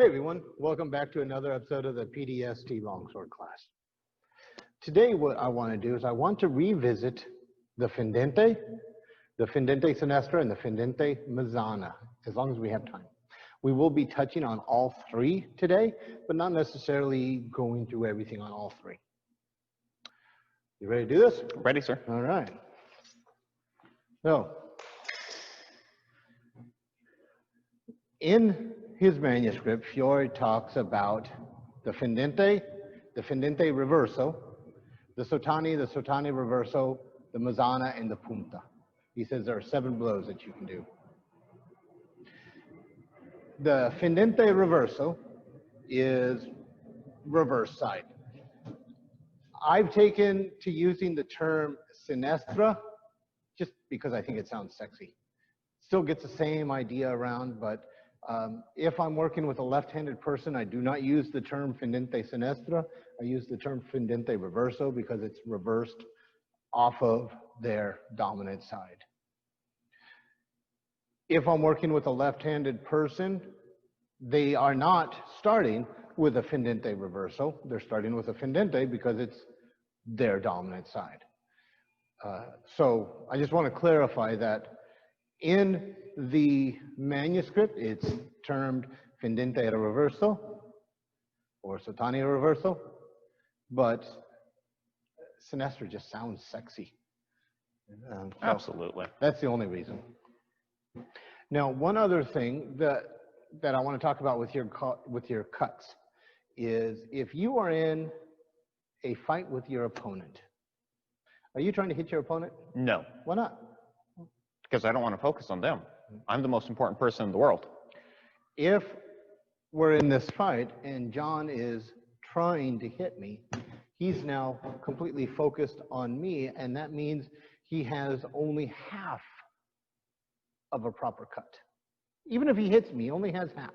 Hey everyone, welcome back to another episode of the PDST Longsword class. Today what I want to do is I want to revisit the Fendente Sinistra, and the Afendente Mazana, as long as we have time. We will be touching on all three today, but not necessarily going through everything on all three. You ready to do this? Ready, sir. All right. So, in his manuscript, Fiore talks about the Fendente Reverso, the Sotani Reverso, the Mazana, and the Punta. He says there are 7 blows that you can do. The Fendente Reverso is reverse side. I've taken to using the term sinistra just because I think it sounds sexy. Still gets the same idea around, but if I'm working with a left-handed person, I do not use the term Fendente Sinistra. I use the term Fendente Reverso because it's reversed off of their dominant side. If I'm working with a left-handed person, they are not starting with a Fendente Reverso. They're starting with a Fendente because it's their dominant side. So I just want to clarify that in the manuscript, it's termed Fendente Reverso or Sotani Reverso, but Sinistra just sounds sexy. So absolutely. That's the only reason. Now, one other thing that I want to talk about with your cuts is if you are in a fight with your opponent, are you trying to hit your opponent? No. Why not? Because I don't want to focus on them. I'm the most important person in the world. If we're in this fight and John is trying to hit me, he's now completely focused on me, and that means he has only half of a proper cut. Even if he hits me, he only has half.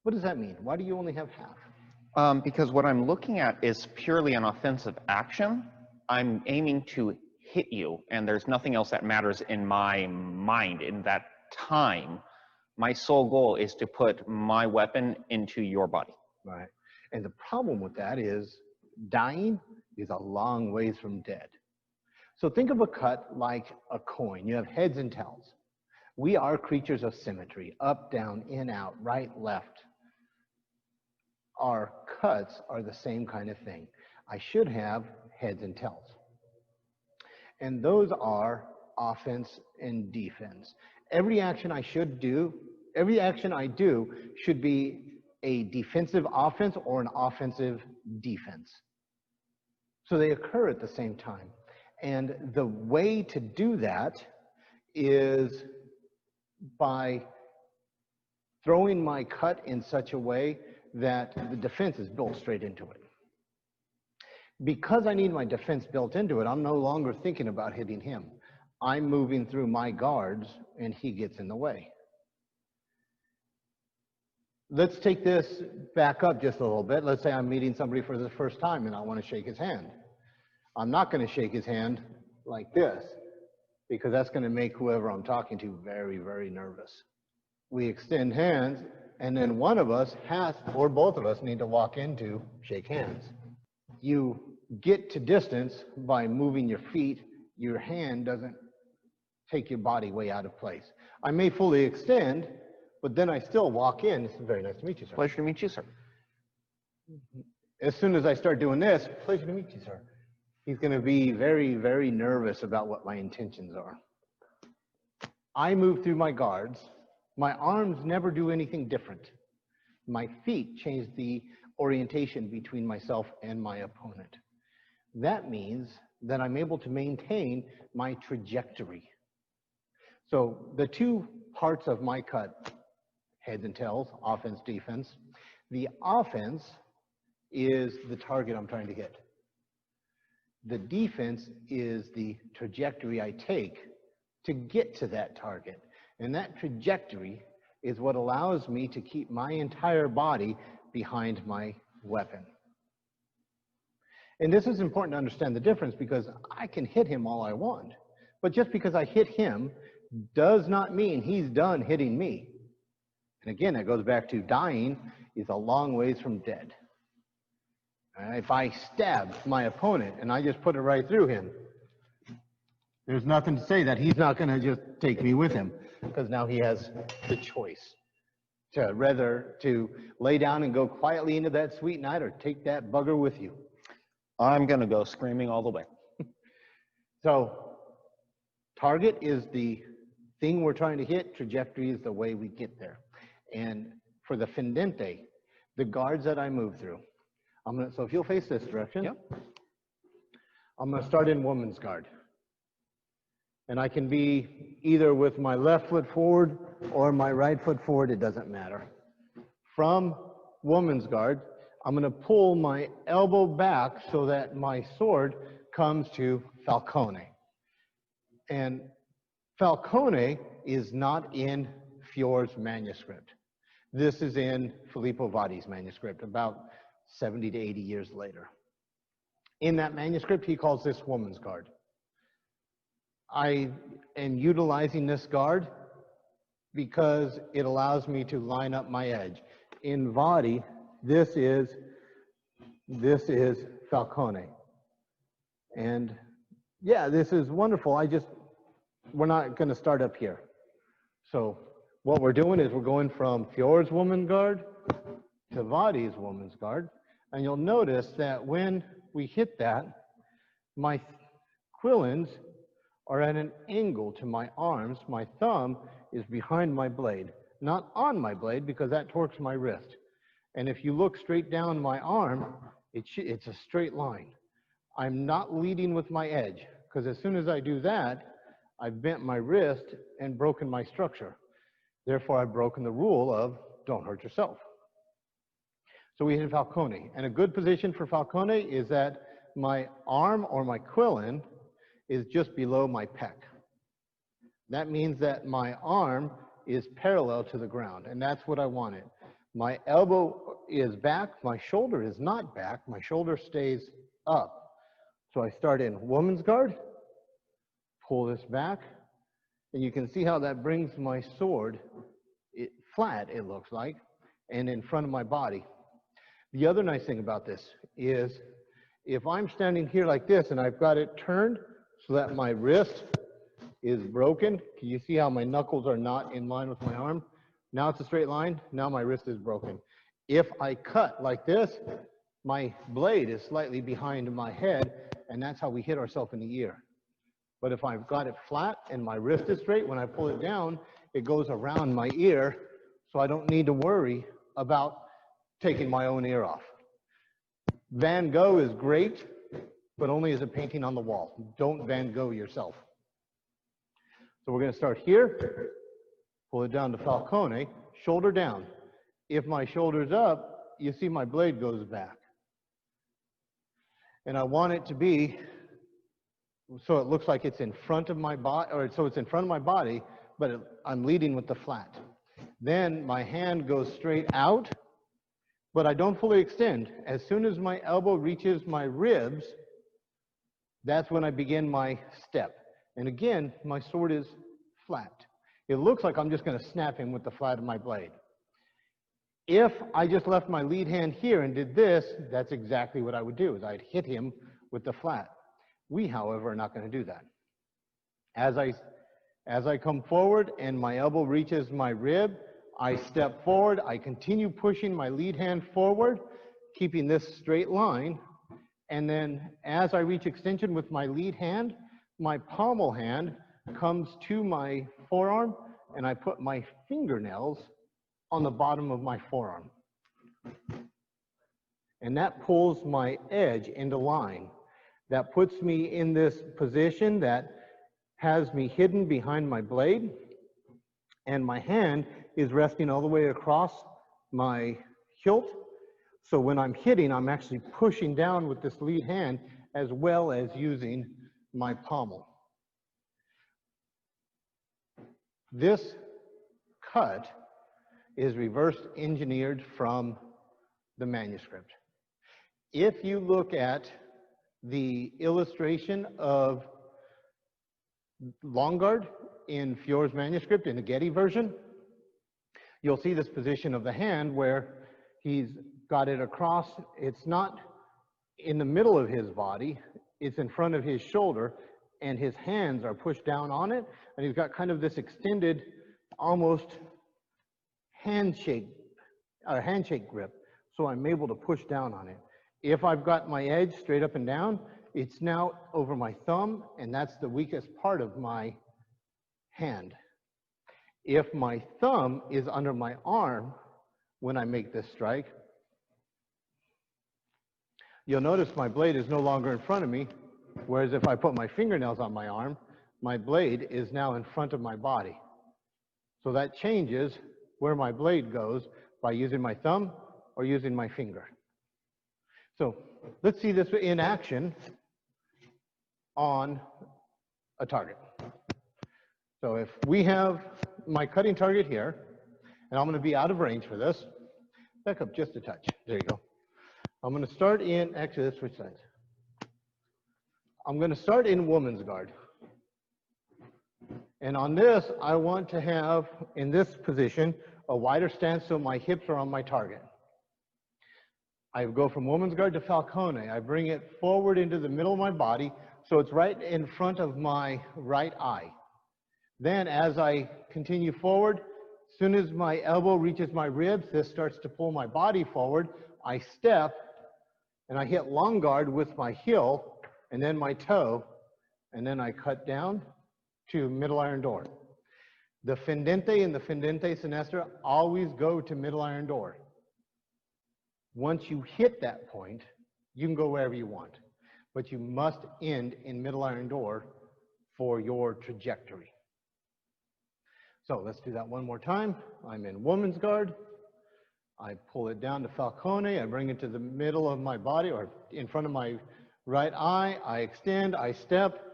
What does that mean? Why do you only have half? Because what I'm looking at is purely an offensive action. I'm aiming to hit you, and there's nothing else that matters in my mind in that time. My sole goal is to put my weapon into your body. Right. And the problem with that is dying is a long ways from dead. So think of a cut like a coin. You have heads and tails. We are creatures of symmetry, up, down, in, out, right, left. Our cuts are the same kind of thing. I should have heads and tails. And those are offense and defense. Every action I do should be a defensive offense or an offensive defense. So they occur at the same time. And the way to do that is by throwing my cut in such a way that the defense is built straight into it. Because I need my defense built into it, I'm no longer thinking about hitting him. I'm moving through my guards and he gets in the way. Let's take this back up just a little bit. Let's say I'm meeting somebody for the first time and I want to shake his hand. I'm not going to shake his hand like this because that's going to make whoever I'm talking to very, very nervous. We extend hands and then one of us has, or both of us need to walk into shake hands. You get to distance by moving your feet. Your hand doesn't take your body way out of place. I may fully extend, but then I still walk in. It's very nice to meet you, sir. Pleasure to meet you, sir. As soon as I start doing this, pleasure to meet you, sir, he's going to be very, very nervous about what my intentions are. I move through my guards. My arms never do anything different. My feet change the orientation between myself and my opponent. That means that I'm able to maintain my trajectory. So the two parts of my cut, heads and tails, offense, defense. The offense is the target I'm trying to hit. The defense is the trajectory I take to get to that target. And that trajectory is what allows me to keep my entire body behind my weapon. And this is important to understand the difference because I can hit him all I want. But just because I hit him does not mean he's done hitting me. And again, that goes back to dying is a long ways from dead. If I stab my opponent and I just put it right through him, there's nothing to say that he's not going to just take me with him, because now he has the choice to whether to lay down and go quietly into that sweet night or take that bugger with you. I'm going to go screaming all the way. So target is the thing we're trying to hit. Trajectory is the way we get there. And for the Fendente, the guards that I move through, so if you'll face this direction, Yep. I'm going to start in woman's guard. And I can be either with my left foot forward or my right foot forward, it doesn't matter. From woman's guard, I'm going to pull my elbow back so that my sword comes to Falcone. And Falcone is not in Fiore's manuscript. This is in Filippo Vadi's manuscript, about 70 to 80 years later. In that manuscript, he calls this woman's guard. I am utilizing this guard because it allows me to line up my edge. In Vadi, this is Falcone. And yeah, this is wonderful. We're not going to start up here. So what we're doing is we're going from Fiore's woman's guard to Vadi's woman's guard. And you'll notice that when we hit that, my quillins are at an angle to my arms. My thumb is behind my blade, not on my blade, because that torques my wrist. And if you look straight down my arm, it's a straight line. I'm not leading with my edge, because as soon as I do that, I've bent my wrist and broken my structure. Therefore, I've broken the rule of don't hurt yourself. So we hit Falcone. And a good position for Falcone is that my arm or my quillin is just below my pec. That means that my arm is parallel to the ground, and that's what I wanted. My elbow is back, my shoulder is not back, my shoulder stays up. So I start in woman's guard, pull this back, and you can see how that brings my sword flat, it looks like, and in front of my body. The other nice thing about this is if I'm standing here like this and I've got it turned so that my wrist is broken, can you see how my knuckles are not in line with my arm? Now it's a straight line, now my wrist is broken. If I cut like this, my blade is slightly behind my head, and that's how we hit ourselves in the ear. But if I've got it flat and my wrist is straight, when I pull it down, it goes around my ear, so I don't need to worry about taking my own ear off. Van Gogh is great, but only as a painting on the wall. Don't Van Gogh yourself. So we're going to start here, pull it down to Falcone, shoulder down. If my shoulder's up, you see my blade goes back. And I want it to be so it looks like it's in front of my body, or so it's in front of my body, but I'm leading with the flat. Then my hand goes straight out, but I don't fully extend. As soon as my elbow reaches my ribs, that's when I begin my step. And again, my sword is flat. It looks like I'm just going to snap him with the flat of my blade. If I just left my lead hand here and did this, that's exactly what I would do, is I'd hit him with the flat. We, however, are not going to do that. As I come forward and my elbow reaches my rib, I step forward, I continue pushing my lead hand forward, keeping this straight line, and then as I reach extension with my lead hand, my pommel hand comes to my forearm, and I put my fingernails on the bottom of my forearm. And that pulls my edge into line. That puts me in this position that has me hidden behind my blade, and my hand is resting all the way across my hilt. So when I'm hitting, I'm actually pushing down with this lead hand as well as using my pommel. This cut is reverse engineered from the manuscript. If you look at the illustration of Longard in Fiore's manuscript in the Getty version, You'll see this position of the hand where he's got it across. It's not in the middle of his body, it's in front of his shoulder, and his hands are pushed down on it, and he's got kind of this extended, almost handshake grip, so I'm able to push down on it. If I've got my edge straight up and down, it's now over my thumb, and that's the weakest part of my hand. If my thumb is under my arm when I make this strike, you'll notice my blade is no longer in front of me, whereas if I put my fingernails on my arm, my blade is now in front of my body. So that changes where my blade goes by using my thumb or using my finger. So let's see this in action on a target. So if we have my cutting target here, and I'm going to be out of range for this, back up just a touch. There you go. I'm going to start in, actually let's switch sides. I'm going to start in woman's guard. And on this, I want to have, in this position, a wider stance so my hips are on my target. I go from woman's guard to Falcone. I bring it forward into the middle of my body, so it's right in front of my right eye. Then as I continue forward, as soon as my elbow reaches my ribs, this starts to pull my body forward. I step, and I hit long guard with my heel, and then my toe, and then I cut down to middle iron door. The Fendente and the Fendente Sinestra always go to middle iron door. Once you hit that point, you can go wherever you want, but you must end in middle iron door for your trajectory. So let's do that one more time. I'm in woman's guard. I pull it down to Falcone. I bring it to the middle of my body or in front of my right eye. I extend, I step.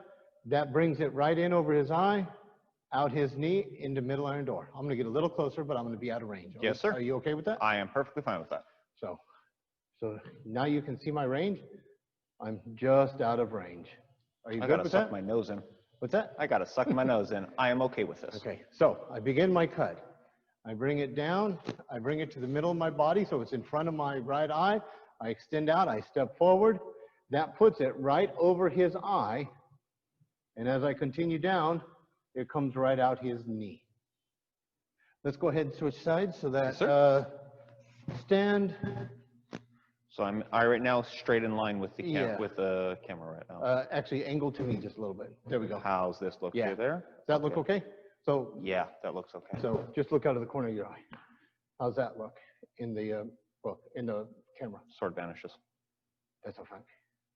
That brings it right in over his eye, out his knee, into middle iron door. I'm going to get a little closer, but I'm going to be out of range. Yes, sir. Are you okay with that? I am perfectly fine with that. So now you can see my range. I'm just out of range. Are you good with that? I gotta suck my nose in. What's that? I gotta suck my nose in. I am okay with this. Okay, so I begin my cut. I bring it down. I bring it to the middle of my body so it's in front of my right eye. I extend out. I step forward. That puts it right over his eye. And as I continue down, it comes right out his knee. Let's go ahead and switch sides so that stand. So I right now straight in line with the with the camera right now. Actually, angle to me just a little bit. There we go. How's this look Yeah. there? Does that look okay? So yeah, that looks okay. So just look out of the corner of your eye. How's that look in the in the camera? Sword vanishes. That's all fine.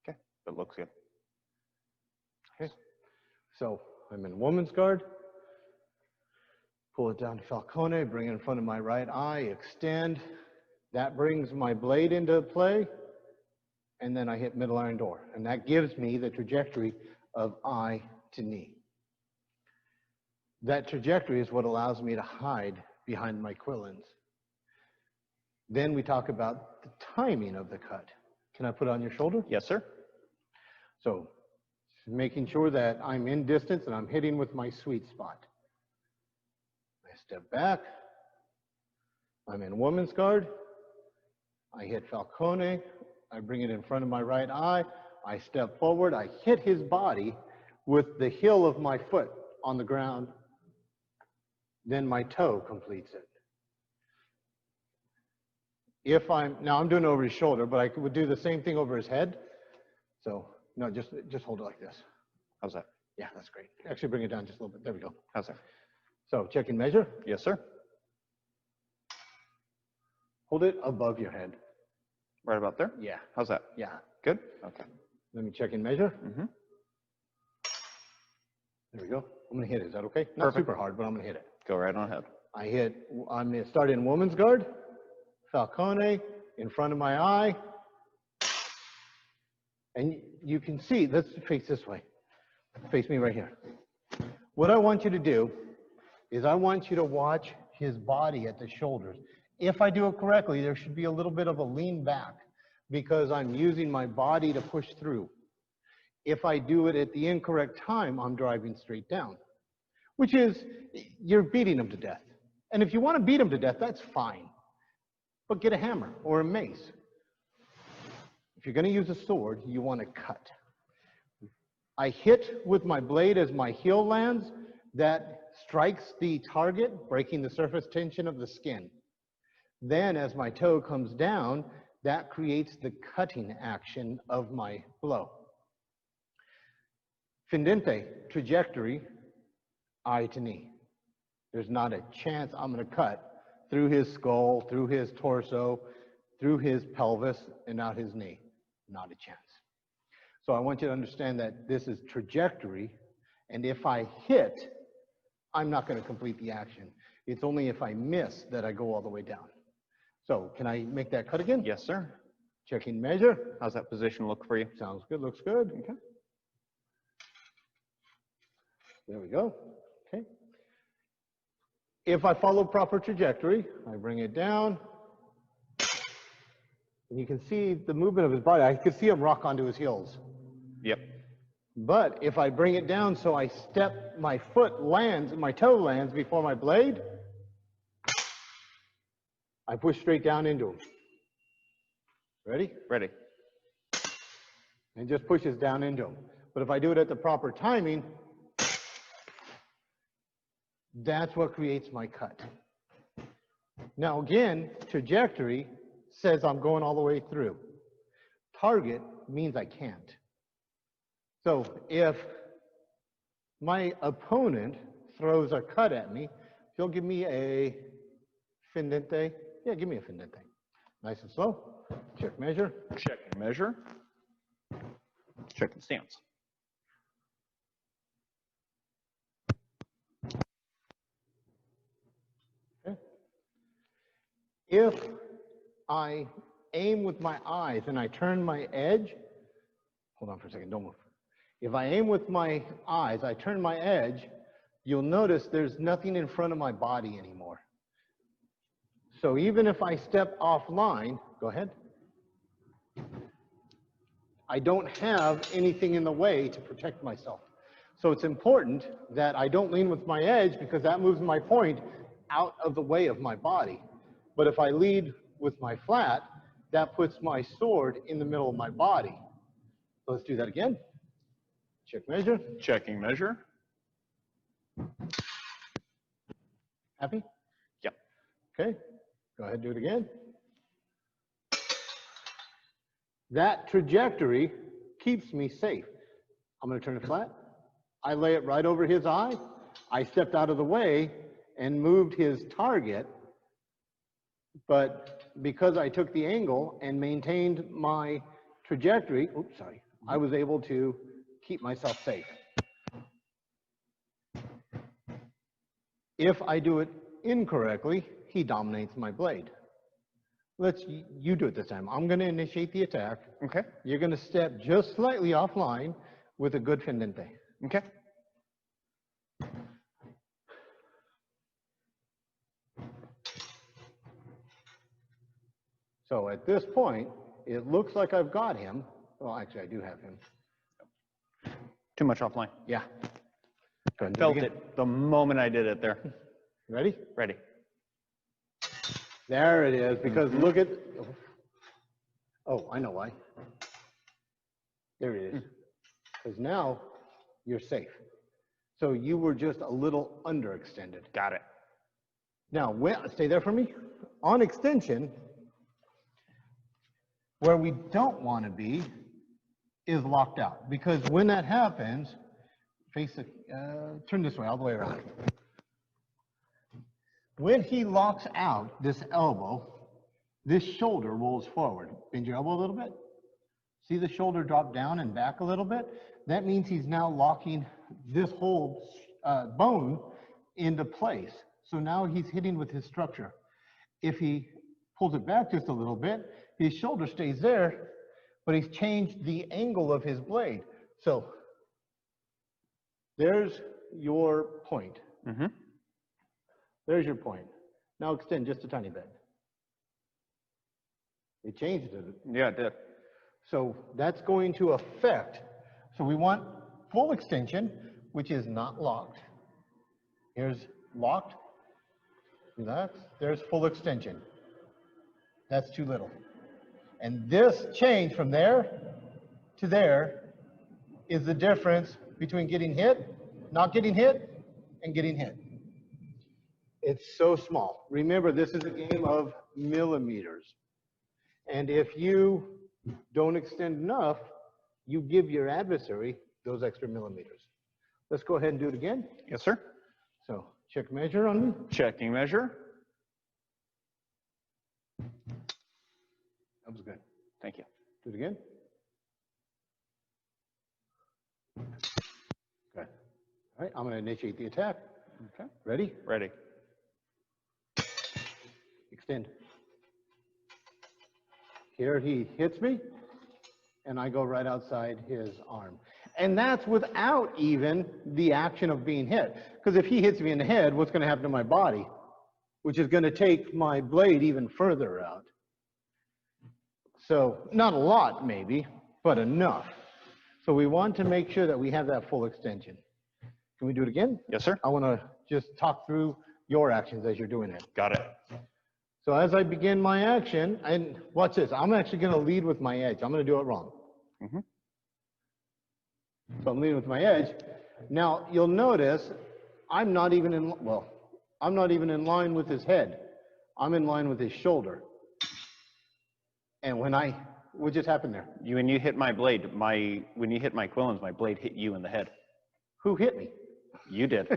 Okay, that looks good. Okay. So I'm in woman's guard. Pull it down to Falcone, bring it in front of my right eye, extend. That brings my blade into play, and then I hit middle iron door. And that gives me the trajectory of eye to knee. That trajectory is what allows me to hide behind my quillins. Then we talk about the timing of the cut. Can I put it on your shoulder? Yes, sir. So making sure that I'm in distance and I'm hitting with my sweet spot. I step back. I'm in woman's guard. I hit Falcone. I bring it in front of my right eye. I step forward. I hit his body with the heel of my foot on the ground. Then my toe completes it. Now I'm doing it over his shoulder, but I would do the same thing over his head. So no, just hold it like this. How's that? Yeah, that's great. Actually bring it down just a little bit. There we go. How's that? So check and measure. Yes, sir. Hold it above your head. Right about there? Yeah. How's that? Yeah. Good? Okay. Let me check and measure. Mm-hmm. There we go. I'm going to hit it. Is that okay? Not Perfect. super hard, but I'm going to hit it. Go right on ahead. I'm going to start in woman's guard. Falcone in front of my eye. And you can see, let's face this way. Face me right here. What I want you to do is I want you to watch his body at the shoulders. If I do it correctly, there should be a little bit of a lean back because I'm using my body to push through. If I do it at the incorrect time, I'm driving straight down, which is, you're beating him to death. And if you want to beat him to death, that's fine. But get a hammer or a mace. If you're going to use a sword, you want to cut. I hit with my blade as my heel lands. That strikes the target, breaking the surface tension of the skin. Then as my toe comes down, that creates the cutting action of my blow. Fendente, trajectory, eye to knee. There's not a chance I'm going to cut through his skull, through his torso, through his pelvis, and out his knee. Not a chance. So I want you to understand that this is trajectory, and if I hit, I'm not going to complete the action. It's only if I miss that I go all the way down. So can I make that cut again? Yes, sir. Checking measure. How's that position look for you? Sounds good, looks good. Okay. There we go. Okay. If I follow proper trajectory, I bring it down. And you can see the movement of his body. I can see him rock onto his heels. Yep. But if I bring it down so I step, my foot lands, my toe lands before my blade, I push straight down into him. Ready? Ready. And just pushes down into him. But if I do it at the proper timing, that's what creates my cut. Now again, trajectory says I'm going all the way through. Target means I can't. So if my opponent throws a cut at me, he'll give me a Fendente. Yeah, give me a Fendente. Nice and slow. Check measure. Check and measure. Check the stance. Okay. If I aim with my eyes and I turn my edge, hold on for a second, don't move. If I aim with my eyes, I turn my edge, you'll notice there's nothing in front of my body anymore. So even if I step offline, go ahead. I don't have anything in the way to protect myself. So it's important that I don't lean with my edge because that moves my point out of the way of my body. But if I lead with my flat, that puts my sword in the middle of my body. So let's do that again. Check measure. Checking measure. Happy? Yep. Okay. Go ahead and do it again. That trajectory keeps me safe. I'm going to turn it flat. I lay it right over his eye. I stepped out of the way and moved his target. But because I took the angle and maintained my trajectory, oops, sorry, I was able to keep myself safe. If I do it incorrectly, he dominates my blade. You do it this time. I'm going to initiate the attack. Okay. You're going to step just slightly offline with a good Fendente. Okay. So at this point, it looks like I've got him. Well, actually, I do have him. Too much offline. Yeah. Go ahead and do Felt again. it the moment I did it there. Ready? Ready. There it is, because look at, oh, I know why. There it is. Because now you're safe. So you were just a little underextended. Got it. Now, stay there for me. On extension, where we don't want to be is locked out. Because when that happens, turn this way, all the way around. When he locks out this elbow, this shoulder rolls forward. Bend your elbow a little bit. See the shoulder drop down and back a little bit? That means he's now locking this whole bone into place. So now he's hitting with his structure. If he pulls it back just a little bit, his shoulder stays there, but he's changed the angle of his blade. So there's your point. Mm-hmm. There's your point. Now extend just a tiny bit. It changed it. Yeah, it did. So that's going to affect. So we want full extension, which is not locked. Here's locked. Relax. There's full extension. That's too little. And this change from there to there is the difference between getting hit, not getting hit, and getting hit. It's so small. Remember, this is a game of millimeters. And if you don't extend enough, you give your adversary those extra millimeters. Let's go ahead and do it again. Yes, sir. So check measure on me. Checking measure. That was good. Thank you. Do it again. Good. All right, I'm going to initiate the attack. Okay. Ready? Ready. Extend. Here he hits me, and I go right outside his arm. And that's without even the action of being hit. Because if he hits me in the head, what's going to happen to my body? Which is going to take my blade even further out. So not a lot, maybe, but enough. So we want to make sure that we have that full extension. Can we do it again? Yes, sir. I want to just talk through your actions as you're doing it. Got it. So as I begin my action, and watch this, I'm actually going to lead with my edge. I'm going to do it wrong. Mm-hmm. So I'm leading with my edge. Now you'll notice I'm not even in, well, I'm not even in line with his head. I'm in line with his shoulder. And what just happened there? When you hit my blade, when you hit my quillins, my blade hit you in the head. Who hit me? You did.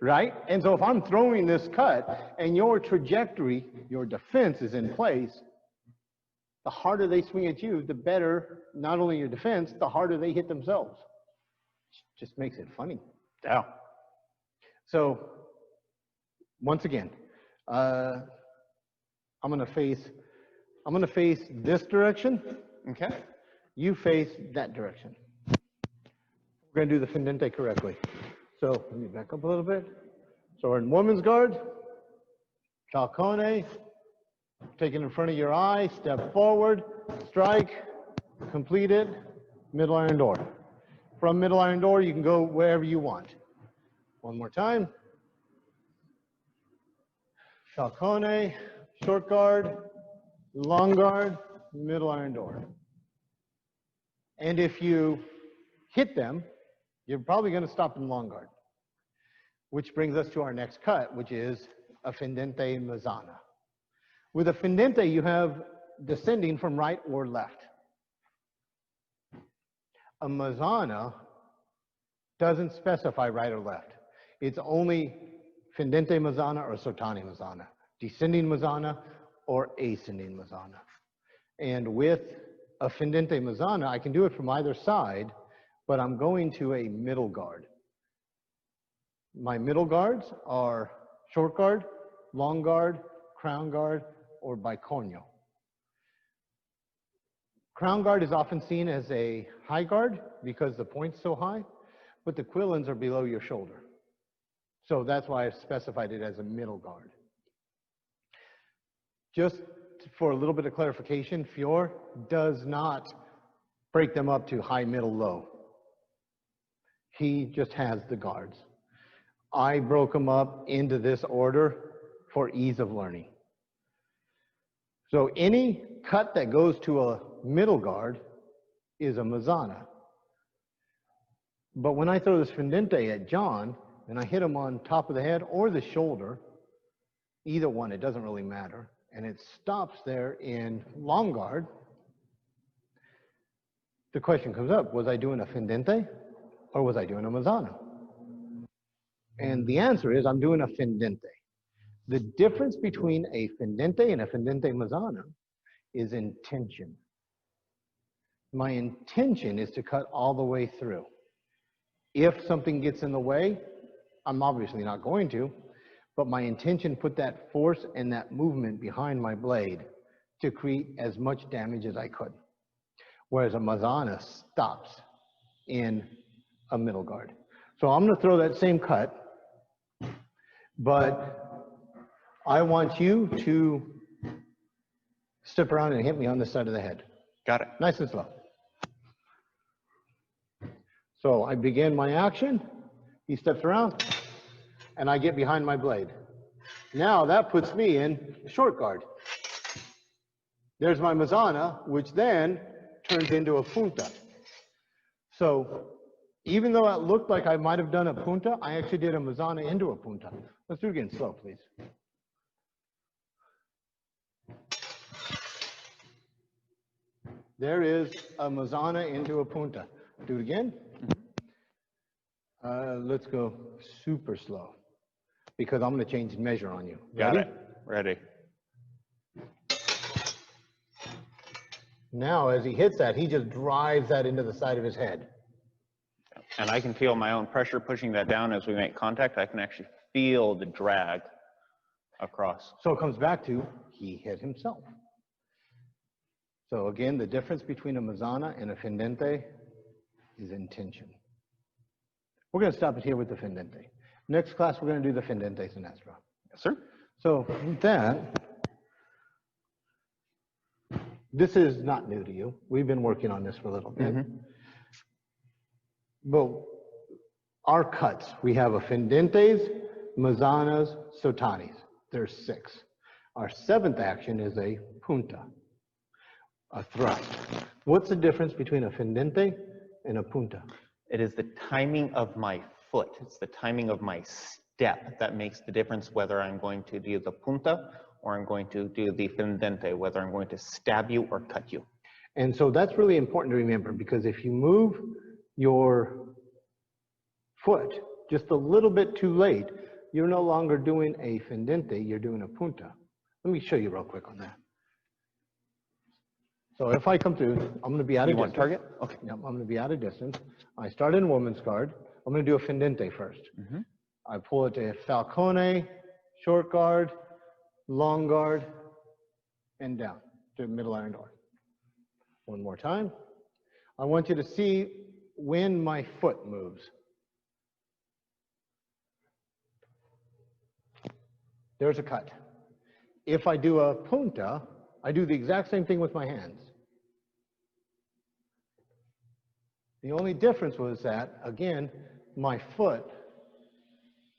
Right? And so if I'm throwing this cut and your trajectory, your defense is in place, the harder they swing at you, the better, not only your defense, the harder they hit themselves. Just makes it funny. Yeah. So once again, I'm going to face this direction. Okay. You face that direction. We're going to do the Fendente correctly. So let me back up a little bit. So we're in woman's guard. Falcone. Take it in front of your eye. Step forward. Strike. Complete it. Middle iron door. From middle iron door, you can go wherever you want. One more time. Falcone. Short guard. Long guard. Middle iron door. And if you hit them, you're probably going to stop in long guard. Which brings us to our next cut, which is Afendente Mazana. With Afendente, you have descending from right or left. A Mazana doesn't specify right or left. It's only Fendente Mazana or Sottani Mazana, descending Mazana or ascending Mazana. And with a Fendente Mazana, I can do it from either side, but I'm going to a middle guard. My middle guards are short guard, long guard, crown guard, or bicornio. Crown guard is often seen as a high guard because the point's so high, but the quillins are below your shoulder. So that's why I've specified it as a middle guard. Just for a little bit of clarification, Fior does not break them up to high, middle, low. He just has the guards. I broke them up into this order for ease of learning. So any cut that goes to a middle guard is a Mazana. But when I throw this Fendente at John, and I hit him on top of the head or the shoulder, either one, it doesn't really matter, and it stops there in long guard, the question comes up, was I doing a Fendente or was I doing a Mazana? And the answer is I'm doing a Fendente. The difference between a Fendente and a Fendente Mazana is intention. My intention is to cut all the way through. If something gets in the way, I'm obviously not going to, but my intention put that force and that movement behind my blade to create as much damage as I could. Whereas a Mazana stops in a middle guard. So I'm going to throw that same cut, but I want you to step around and hit me on the side of the head. Got it. Nice and slow. So I begin my action, he steps around, and I get behind my blade. Now that puts me in short guard. There's my Mazana, which then turns into a Punta. So even though it looked like I might have done a Punta, I actually did a Mazana into a Punta. Let's do it again slow, please. There is a Mazana into a Punta. Do it again. Let's go super slow because I'm going to change measure on you. Got Ready? it. Ready. Now, as he hits that, he just drives that into the side of his head. And I can feel my own pressure pushing that down as we make contact. I can actually feel the drag across. So it comes back to he hit himself. So again, the difference between a Mazana and a Fendente is intention. We're going to stop it here with the Fendente. Next class, we're going to do the Fendente Sinestra. Yes, sir. So with that, this is not new to you. We've been working on this for a little bit. But our cuts, we have a Fendentes, Mazanas, Sotanis. There's 6. Our 7th action is a Punta, a thrust. What's the difference between a Fendente and a Punta? It is the timing of my foot. It's the timing of my step that makes the difference whether I'm going to do the Punta or I'm going to do the Fendente, whether I'm going to stab you or cut you. And so that's really important to remember, because if you move your foot just a little bit too late, you're no longer doing a Fendente, you're doing a Punta. Let me show you real quick on that. So if I come through, I'm going to be out of distance. You want target? Okay. Yep, I'm going to be out of distance. I start in woman's guard. I'm going to do a Fendente first. I pull it to Falcone, short guard, long guard, and down to middle iron door. One more time. I want you to see when my foot moves. There's a cut. If I do a Punta, I do the exact same thing with my hands. The only difference was that, again, my foot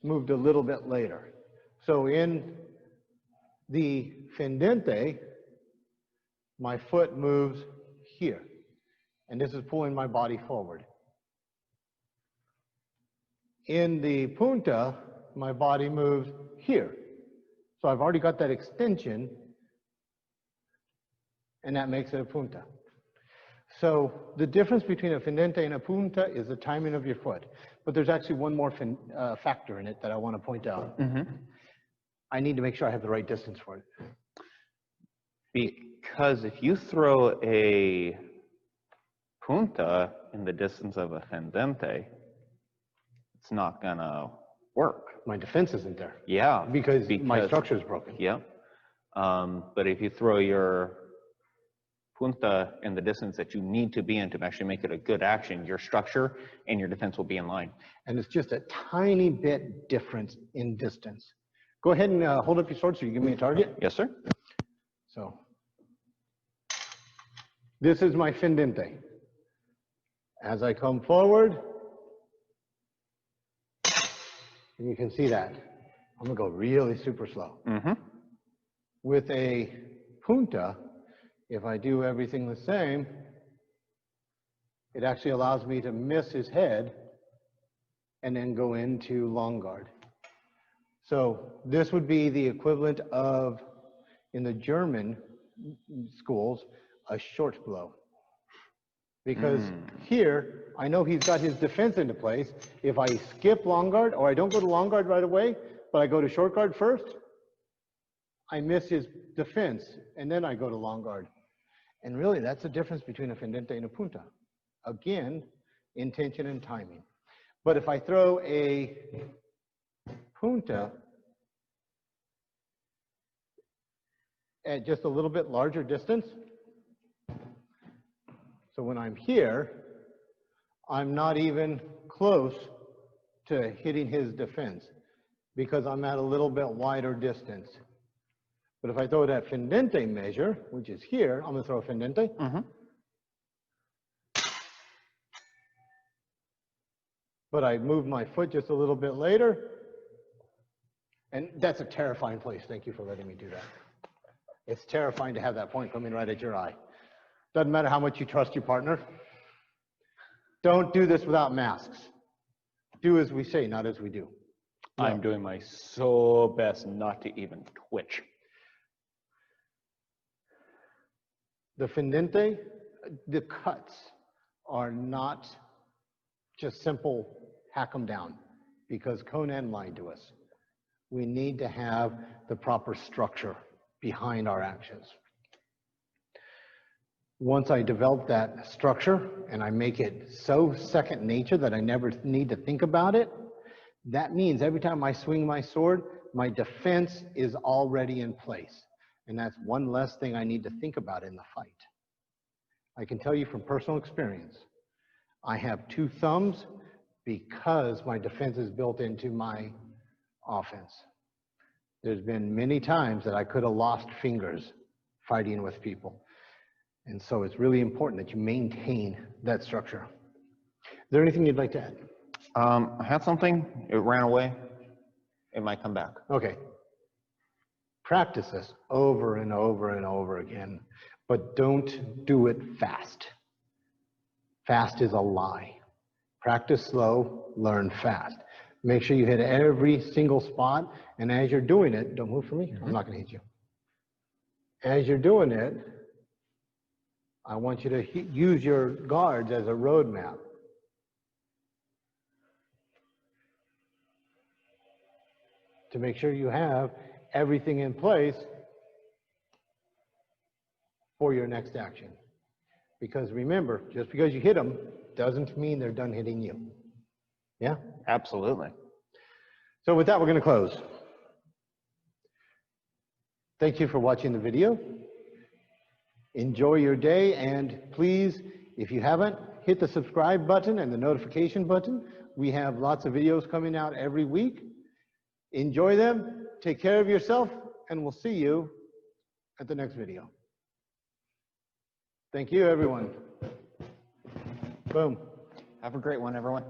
moved a little bit later. So in the Fendente, my foot moves here, and this is pulling my body forward. In the Punta, my body moves here. So I've already got that extension, and that makes it a Punta. So the difference between a Fendente and a Punta is the timing of your foot. But there's actually one more factor in it that I want to point out. I need to make sure I have the right distance for it. Because if you throw a Punta in the distance of a Fendente, it's not going to work. My defense isn't there. Yeah. Because my structure is broken. Yeah. But if you throw your Punta in the distance that you need to be in to actually make it a good action, your structure and your defense will be in line. And it's just a tiny bit difference in distance. Go ahead and hold up your sword so you give me a target. Yes, sir. So this is my Fendente. As I come forward, and you can see that, I'm going to go really super slow. With a Punta, if I do everything the same, it actually allows me to miss his head and then go into long guard. So this would be the equivalent of, in the German schools, a short blow. Because here, I know he's got his defense into place. If I skip long guard, or I don't go to long guard right away, but I go to short guard first, I miss his defense, and then I go to long guard. And really, that's the difference between a Fendente and a Punta. Again, intention and timing. But if I throw a Punta at just a little bit larger distance, so when I'm here, I'm not even close to hitting his defense because I'm at a little bit wider distance. But if I throw that Fendente measure, which is here, I'm going to throw a Fendente. But I move my foot just a little bit later. And that's a terrifying place. Thank you for letting me do that. It's terrifying to have that point come in right at your eye. Doesn't matter how much you trust your partner. Don't do this without masks. Do as we say, not as we do. I'm doing my so best not to even twitch. The Fendente, the cuts are not just simple hack them down, because Conan lied to us. We need to have the proper structure behind our actions. Once I develop that structure and I make it so second nature that I never need to think about it, that means every time I swing my sword, my defense is already in place. And that's one less thing I need to think about in the fight. I can tell you from personal experience, I have 2 thumbs because my defense is built into my offense. There's been many times that I could have lost fingers fighting with people. And so it's really important that you maintain that structure. Is there anything you'd like to add? I had something, it ran away. It might come back. Okay. Practice this over and over and over again, but don't do it fast. Fast is a lie. Practice slow, learn fast. Make sure you hit every single spot, and as you're doing it, don't move from me, I'm not gonna hit you. As you're doing it, I want you to use your guards as a roadmap. To make sure you have everything in place for your next action. Because remember, just because you hit them doesn't mean they're done hitting you. Yeah? Absolutely. So with that, we're going to close. Thank you for watching the video. Enjoy your day, and please, if you haven't, hit the subscribe button and the notification button. We have lots of videos coming out every week. Enjoy them, take care of yourself, and we'll see you at the next video. Thank you, everyone. Boom. Have a great one, everyone.